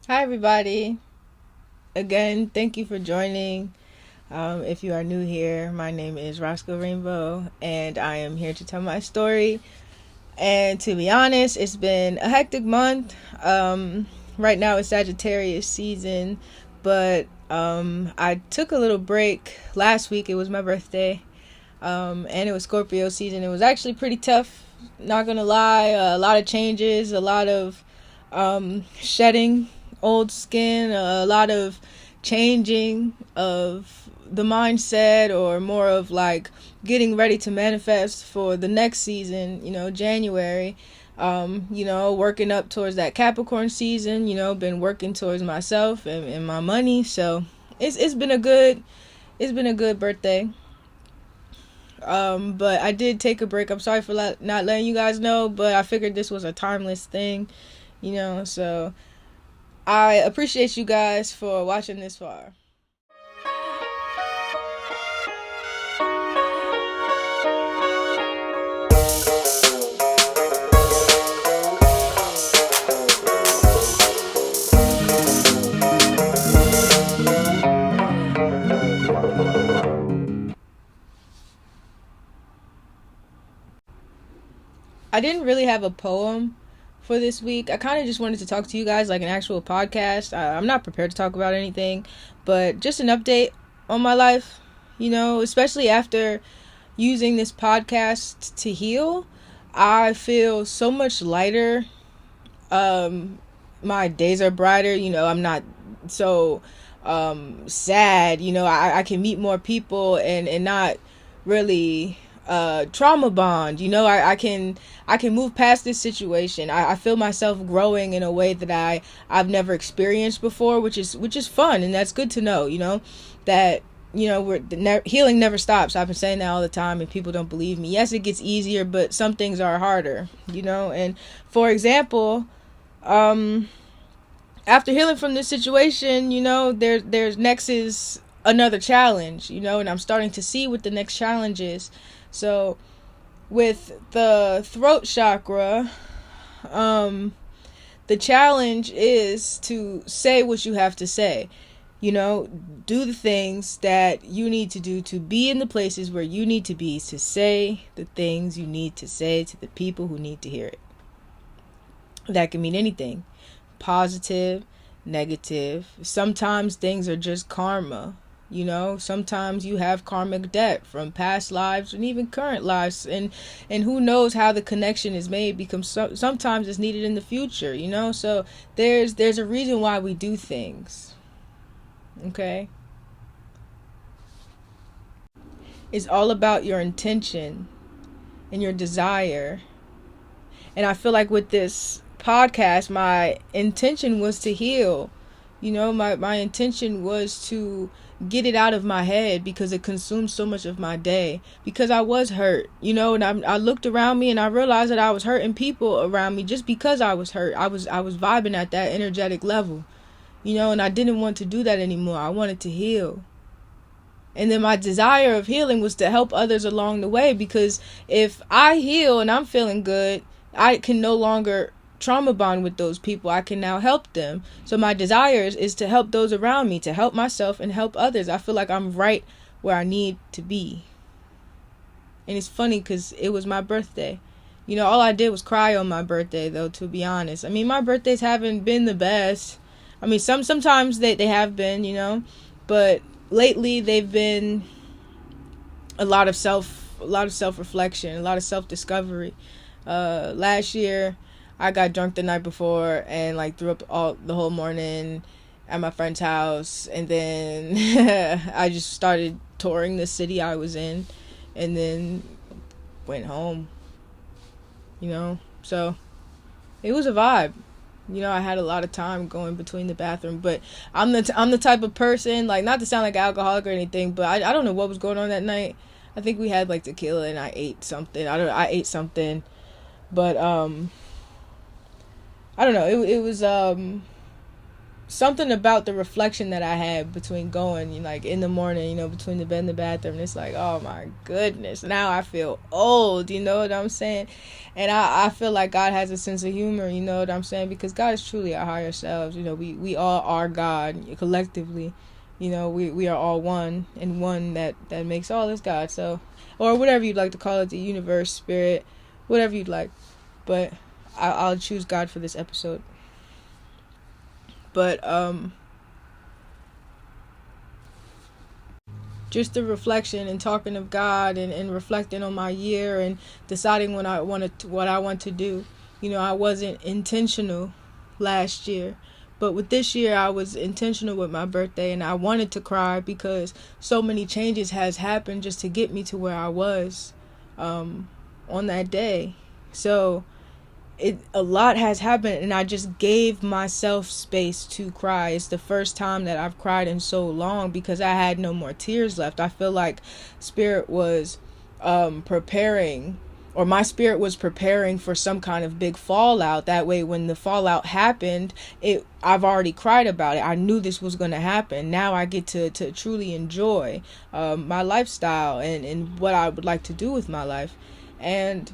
Hi, everybody. Again, thank you for joining. If you are new here, my name is Roscoe Rainbow, and I am here to tell my story. And to be honest, it's been a hectic month. Right now, it's Sagittarius season, but I took a little break last week. It was my birthday, and it was Scorpio season. It was actually pretty tough, not gonna lie. A lot of changes, a lot of shedding old skin, a lot of changing of the mindset, or more of like getting ready to manifest for the next season, January. Working up towards that Capricorn season, been working towards myself and my money. So it's been a good birthday. But I did take a break. I'm sorry for not letting you guys know, but I figured this was a timeless thing, so I appreciate you guys for watching this far. I didn't really have a poem for this week. I kind of just wanted to talk to you guys like an actual podcast. I'm not prepared to talk about anything, but just an update on my life, especially after using this podcast to heal. I feel so much lighter. My days are brighter. I'm not so sad. I can meet more people and not really trauma bond. I can move past this situation. I feel myself growing in a way that I've never experienced before, which is fun, and that's good to know. That healing never stops. I've been saying that all the time, and people don't believe me. Yes, it gets easier, but some things are harder. And for example, after healing from this situation, there's next is another challenge, and I'm starting to see what the next challenge is. So with the throat chakra, the challenge is to say what you have to say. Do the things that you need to do, to be in the places where you need to be, to say the things you need to say to the people who need to hear it. That can mean anything: positive, negative. Sometimes things are just karma. Sometimes you have karmic debt from past lives and even current lives, and who knows how the connection is made, because sometimes it's needed in the future. So there's a reason why we do things. Okay, it's all about your intention and your desire. And I feel like with this podcast, my intention was to heal. My intention was to get it out of my head, because it consumed so much of my day, because I was hurt, and I looked around me and I realized that I was hurting people around me just because I was hurt. I was vibing at that energetic level, and I didn't want to do that anymore. I wanted to heal. And then my desire of healing was to help others along the way, because if I heal and I'm feeling good, I can no longer trauma bond with those people. I can now help them. So my desire is to help those around me, to help myself and help others. I feel like I'm right where I need to be. And it's funny because it was my birthday. All I did was cry on my birthday, though, to be honest. I mean, my birthdays haven't been the best. I mean, sometimes they have been, but lately they've been a lot of self reflection, a lot of self discovery. Last year I got drunk the night before and like threw up all the whole morning at my friend's house, and then I just started touring the city I was in, and then went home. So it was a vibe. I had a lot of time going between the bathroom, but I'm the type of person, like, not to sound like an alcoholic or anything, but I don't know what was going on that night. I think we had like tequila and I ate something. I ate something, but I don't know. It was something about the reflection that I had between going, like, in the morning, between the bed and the bathroom. It's like, oh my goodness, now I feel old, you know what I'm saying? And I feel like God has a sense of humor, you know what I'm saying? Because God is truly our higher selves. We all are God collectively. We are all one, and one that makes all is God. So, or whatever you'd like to call it, the universe, spirit, whatever you'd like. But I'll choose God for this episode. But just the reflection and talking of God, and reflecting on my year and deciding what I want to do. I wasn't intentional last year, but with this year I was intentional with my birthday, and I wanted to cry because so many changes has happened just to get me to where I was on that day. So a lot has happened, and I just gave myself space to cry. It's the first time that I've cried in so long because I had no more tears left. I feel like spirit was preparing, or my spirit was preparing for some kind of big fallout. That way, when the fallout happened, I've already cried about it. I knew this was going to happen. Now I get to truly enjoy my lifestyle and what I would like to do with my life. And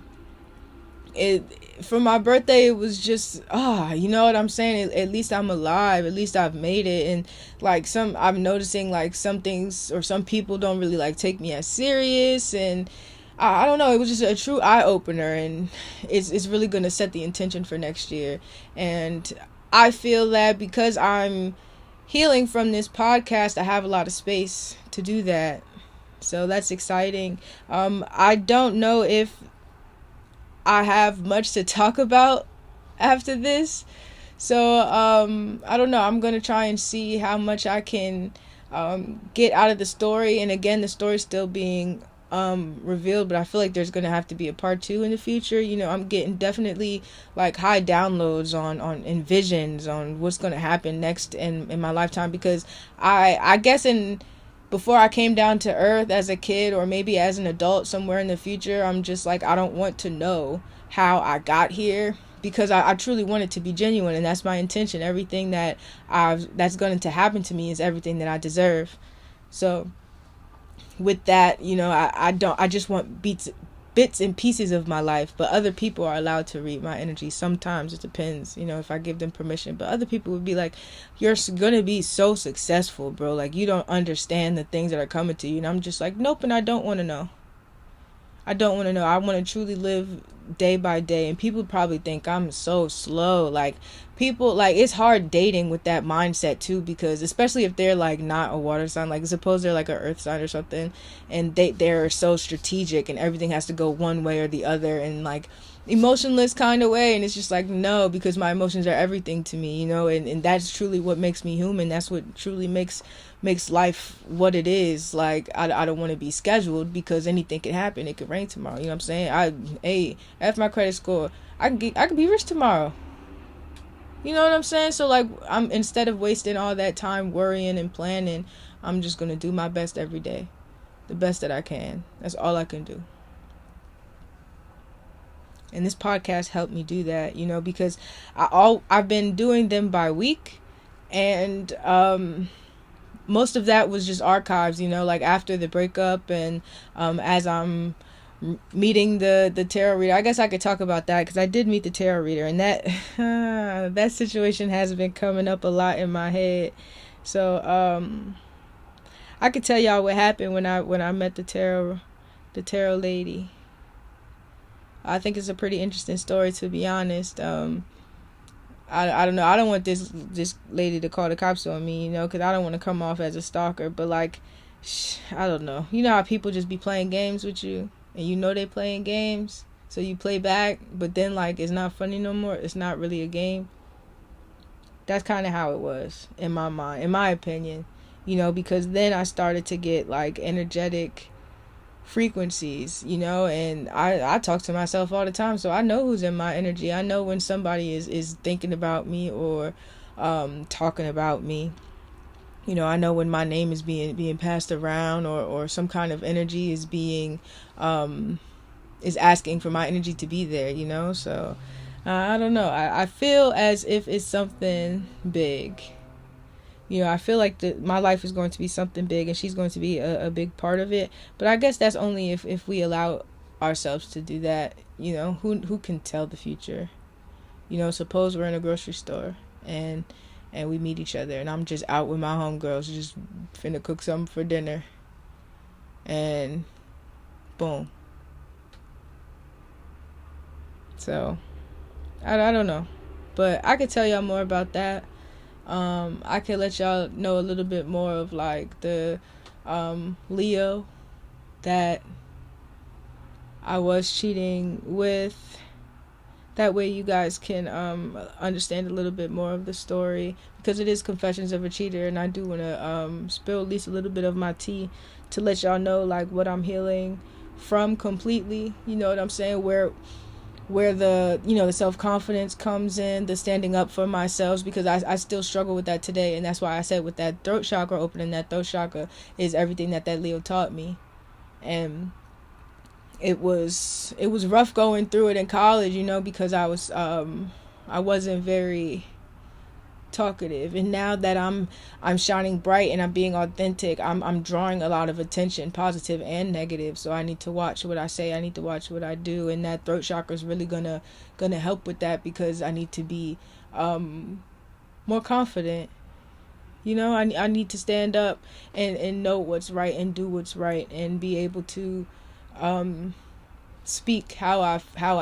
for my birthday, it was just you know what I'm saying, at least I'm alive, at least I've made it. And like I'm noticing like some things or some people don't really like take me as serious, and I don't know, it was just a true eye-opener, and it's really going to set the intention for next year. And I feel that because I'm healing from this podcast, I have a lot of space to do that, so that's exciting. I don't know if I have much to talk about after this. So, I don't know. I'm going to try and see how much I can get out of the story. And again, the story's still being revealed, but I feel like there's going to have to be a part 2 in the future. I'm getting definitely like high downloads on and visions on what's going to happen next in my lifetime, because I guess before I came down to earth as a kid, or maybe as an adult somewhere in the future, I'm just like, I don't want to know how I got here, because I truly want it to be genuine, and that's my intention. Everything that's going to happen to me is everything that I deserve. So with that, I just want bits and pieces of my life, but other people are allowed to read my energy. Sometimes it depends, if I give them permission. But other people would be like, you're gonna be so successful, bro, like you don't understand the things that are coming to you. And I'm just like, nope. And I don't want to know. I want to truly live day by day. And people probably think I'm so slow. Like, people, like, it's hard dating with that mindset too, because especially if they're like not a water sign, like suppose they're like an earth sign or something, and they're so strategic and everything has to go one way or the other, and like emotionless kind of way. And it's just like, no, because my emotions are everything to me, and that's truly what makes me human. That's what truly makes life what it is. Like, I don't want to be scheduled, because anything can happen. It could rain tomorrow, you know what I'm saying? After my credit score, I could be rich tomorrow. You know what I'm saying? So like, instead of wasting all that time worrying and planning, I'm just gonna do my best every day, the best that I can. That's all I can do. And this podcast helped me do that, because I've been doing them by week, and most of that was just archives, like after the breakup, and as I'm meeting the tarot reader. I guess I could talk about that, because I did meet the tarot reader, and that situation has been coming up a lot in my head. So I could tell y'all what happened when I met the tarot lady. I think it's a pretty interesting story, to be honest. I don't know. I don't want this lady to call the cops on me, because I don't want to come off as a stalker. But like, I don't know. You know how people just be playing games with you, and they playing games, so you play back, but then like it's not funny no more. It's not really a game. That's kind of how it was in my mind, in my opinion, because then I started to get like energetic frequencies, and I talk to myself all the time, so I know who's in my energy. I know when somebody is thinking about me or talking about me. I know when my name is being passed around, or some kind of energy is being is asking for my energy to be there, so I don't know. I feel as if it's something big, I feel like my life is going to be something big, and she's going to be a big part of it. But I guess that's only if we allow ourselves to do that. Who can tell the future? Suppose we're in a grocery store and we meet each other, and I'm just out with my homegirls, just finna cook something for dinner, and boom. So I don't know, but I could tell y'all more about that. I could let y'all know a little bit more of like the Leo that I was cheating with. That way you guys can understand a little bit more of the story, because it is Confessions of a Cheater, and I do want to spill at least a little bit of my tea to let y'all know like what I'm healing from completely. You know what I'm saying? Where the the self-confidence comes in, the standing up for myself, because I still struggle with that today. And that's why I said with that throat chakra, opening that throat chakra is everything that Leo taught me. And it was rough going through it in college, because I wasn't very talkative, and now that I'm shining bright and I'm being authentic, I'm drawing a lot of attention, positive and negative. So I need to watch what I say, I need to watch what I do, and that throat chakra is really gonna help with that, because I need to be more confident. I need to stand up and know what's right and do what's right, and be able to speak how I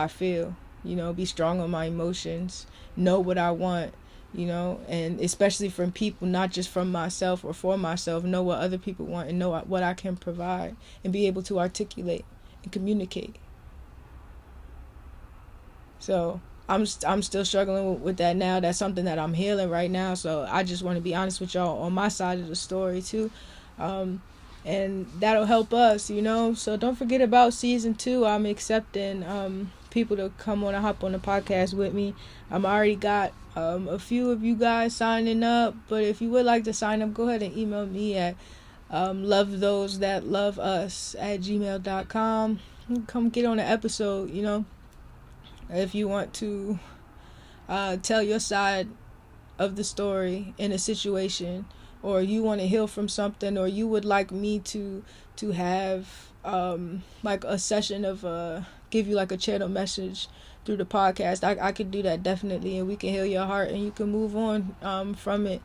feel, be strong on my emotions, know what I want, and especially from people, not just from myself or for myself, know what other people want and know what I can provide, and be able to articulate and communicate. So I'm still struggling with that now. That's something that I'm healing right now. So I just want to be honest with y'all on my side of the story too. And that'll help us, So don't forget about season 2. I'm accepting people to come on and hop on the podcast with me. I'm already got a few of you guys signing up, but if you would like to sign up, go ahead and email me at lovethosethatlove@gmail.com. Come get on an episode, if you want to tell your side of the story in a situation, or you want to heal from something, or you would like me to have like a session of give you like a channel message through the podcast, I could do that definitely, and we can heal your heart and you can move on from it,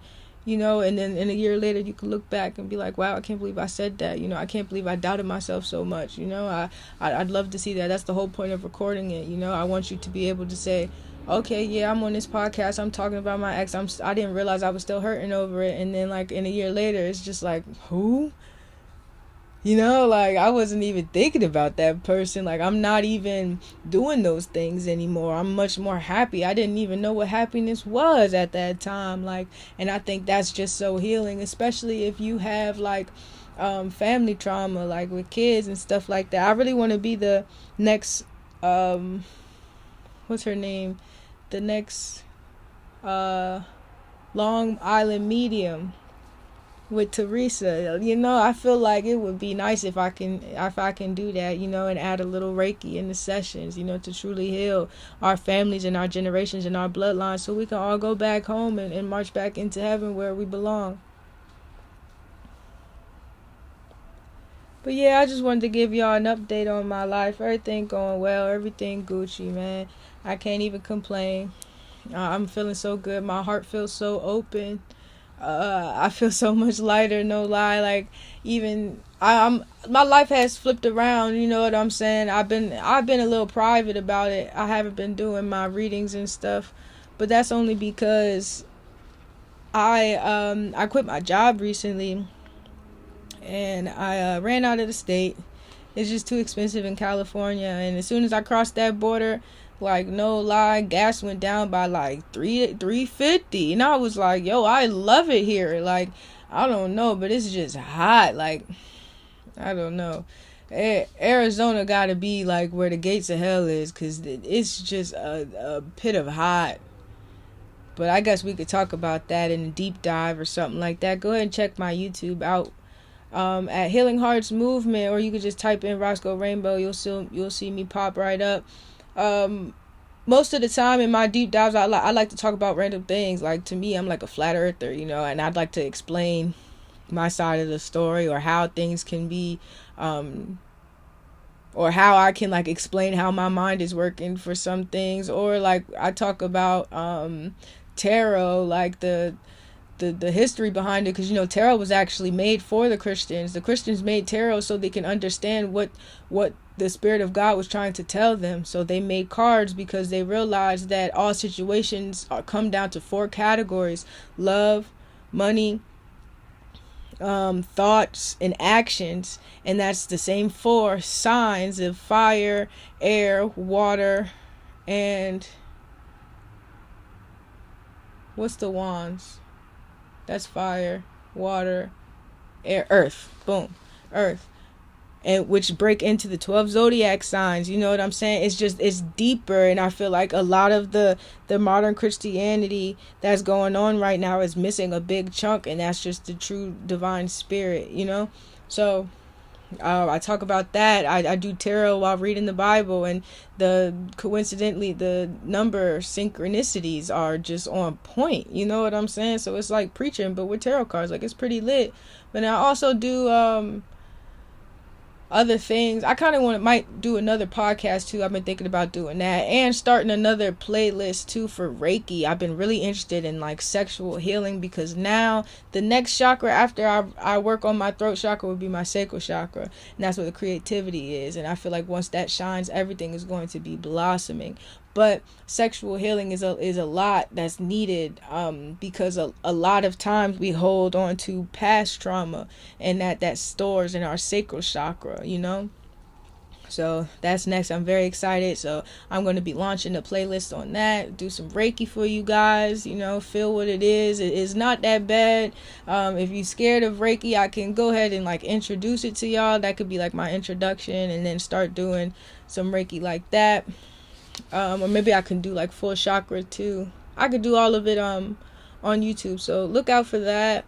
and then in a year later you can look back and be like, wow, I can't believe I said that, I can't believe I doubted myself so much, I'd love to see that. That's the whole point of recording it. I want you to be able to say, okay, yeah, I'm on this podcast, I'm talking about my ex, I didn't realize I was still hurting over it, and then like in a year later it's just like, who? Like I wasn't even thinking about that person, like I'm not even doing those things anymore, I'm much more happy. I didn't even know what happiness was at that time, like, and I think that's just so healing, especially if you have like family trauma, like with kids and stuff like that. I really want to be the next what's her name, the next Long Island medium with Teresa. I feel like it would be nice if I can do that, and add a little Reiki in the sessions, to truly heal our families and our generations and our bloodlines, so we can all go back home and march back into heaven where we belong. But yeah, I just wanted to give y'all an update on my life. Everything going well, everything Gucci, man. I can't even complain. I'm feeling so good. My heart feels so open. I feel so much lighter, no lie. Like, even my life has flipped around, you know what I'm saying? I've been a little private about it. I haven't been doing my readings and stuff, but that's only because I quit my job recently, and I ran out of the state. It's just too expensive in California, and as soon as I crossed that border, like, no lie, gas went down by like $3.50, and I was like, yo, I love it here. Like, I don't know, but it's just hot. Like, I don't know. Arizona gotta be like where the gates of hell is, because it's just a pit of hot. But I guess we could talk about that in a deep dive or something like that. Go ahead and check my YouTube out at Healing Hearts Movement, or you could just type in Roscoe Rainbow. You'll see me pop right up. most of the time in my deep dives, I like to talk about random things. Like, to me, I'm like a flat earther, and I'd like to explain my side of the story, or how things can be, or how I can like explain how my mind is working for some things. Or like I talk about tarot, like the history behind it, because tarot was actually made for the Christians. The Christians made tarot so they can understand what the Spirit of God was trying to tell them. So they made cards because they realized that all situations come down to 4 categories: love, money, thoughts, and actions. And that's the same 4 signs of fire, air, water, and what's the wands? That's fire, water, air, earth. Boom. Earth. And which break into the 12 zodiac signs. You know what I'm saying? It's deeper. And I feel like a lot of the modern Christianity that's going on right now is missing a big chunk. And that's just the true divine spirit, So I talk about that. I do tarot while reading the Bible, and coincidentally the number synchronicities are just on point. You know what I'm saying? So it's like preaching, but with tarot cards. Like, it's pretty lit. But I also do other things. I kind of might do another podcast too. I've been thinking about doing that, and starting another playlist too for Reiki. I've been really interested in like sexual healing, because now the next chakra after I work on my throat chakra would be my sacral chakra, and that's where the creativity is. And I feel like once that shines, everything is going to be blossoming. But sexual healing is a lot that's needed, because a lot of times we hold on to past trauma, and that stores in our sacral chakra, So that's next. I'm very excited. So I'm going to be launching a playlist on that. Do some Reiki for you guys, feel what it is. It is not that bad. If you're scared of Reiki, I can go ahead and like introduce it to y'all. That could be like my introduction, and then start doing some Reiki like that. Or maybe I can do like full chakra too. I could do all of it on YouTube, so look out for that.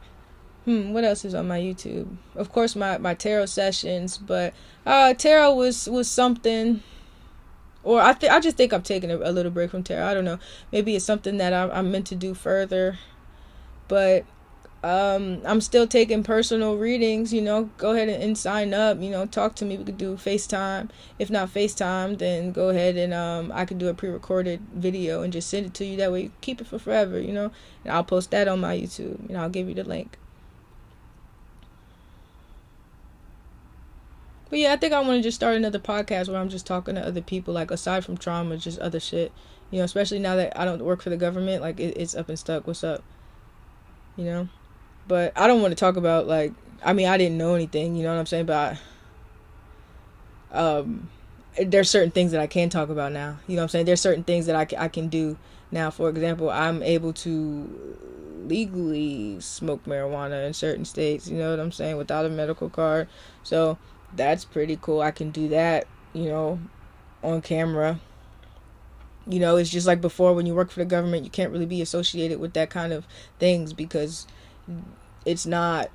What else is on my YouTube? Of course, my tarot sessions, but tarot was something, or I just think I'm taking a little break from tarot. I don't know. Maybe it's something that I'm meant to do further, but I'm still taking personal readings. Go ahead and sign up. Talk to me. We could do FaceTime. If not FaceTime, then go ahead and I could do a pre-recorded video and just send it to you. That way you keep it for forever. And I'll post that on my YouTube. I'll give you the link. But yeah, I think I want to just start another podcast where I'm just talking to other people, like aside from trauma, just other shit. Especially now that I don't work for the government, like it's up and stuck. What's up? But I don't want to talk about I didn't know anything, you know what I'm saying? But there's certain things that I can talk about now. You know what I'm saying? There's certain things that I can do now. For example, I'm able to legally smoke marijuana in certain states, you know what I'm saying, without a medical card. So that's pretty cool. I can do that, on camera. It's just like before, when you work for the government, you can't really be associated with that kind of things, because it's not,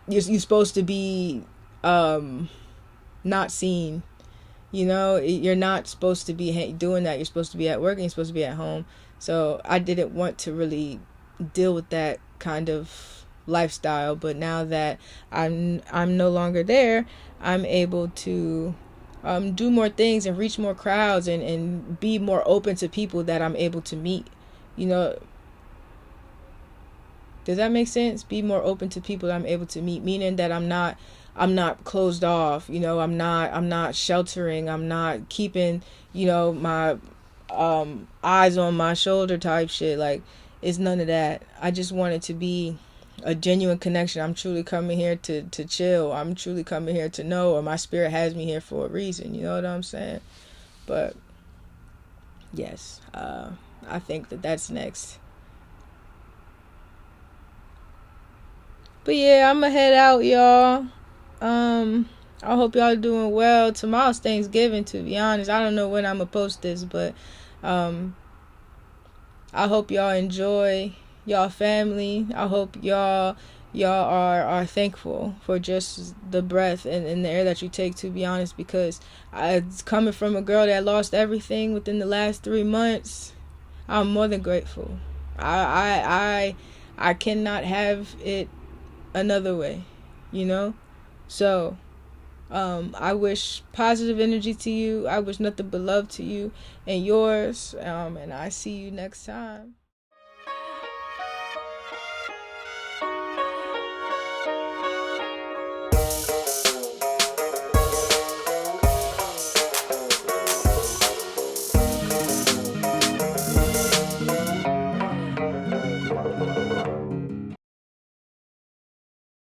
you're supposed to be not seen. You're not supposed to be doing that. You're supposed to be at work, and you're supposed to be at home. So I didn't want to really deal with that kind of lifestyle, but now that I'm no longer there, I'm able to do more things and reach more crowds, and be more open to people that I'm able to meet. Does that make sense? Be more open to people that I'm able to meet, meaning that I'm not closed off. I'm not sheltering. I'm not keeping, my eyes on my shoulder type shit. Like, it's none of that. I just want it to be a genuine connection. I'm truly coming here to chill. I'm truly coming here to know, or my spirit has me here for a reason. You know what I'm saying? But yes, I think that's next. But yeah, I'm gonna head out, y'all. I hope y'all doing well. Tomorrow's Thanksgiving, to be honest. I don't know when I'm gonna post this, but I hope y'all enjoy y'all family. I hope y'all y'all are thankful for just the breath and the air that you take, to be honest, because it's coming from a girl that lost everything within the last 3 months. I'm more than grateful. I cannot have it another way, you know? So I wish positive energy to you. I wish nothing but love to you and yours. And I see you next time.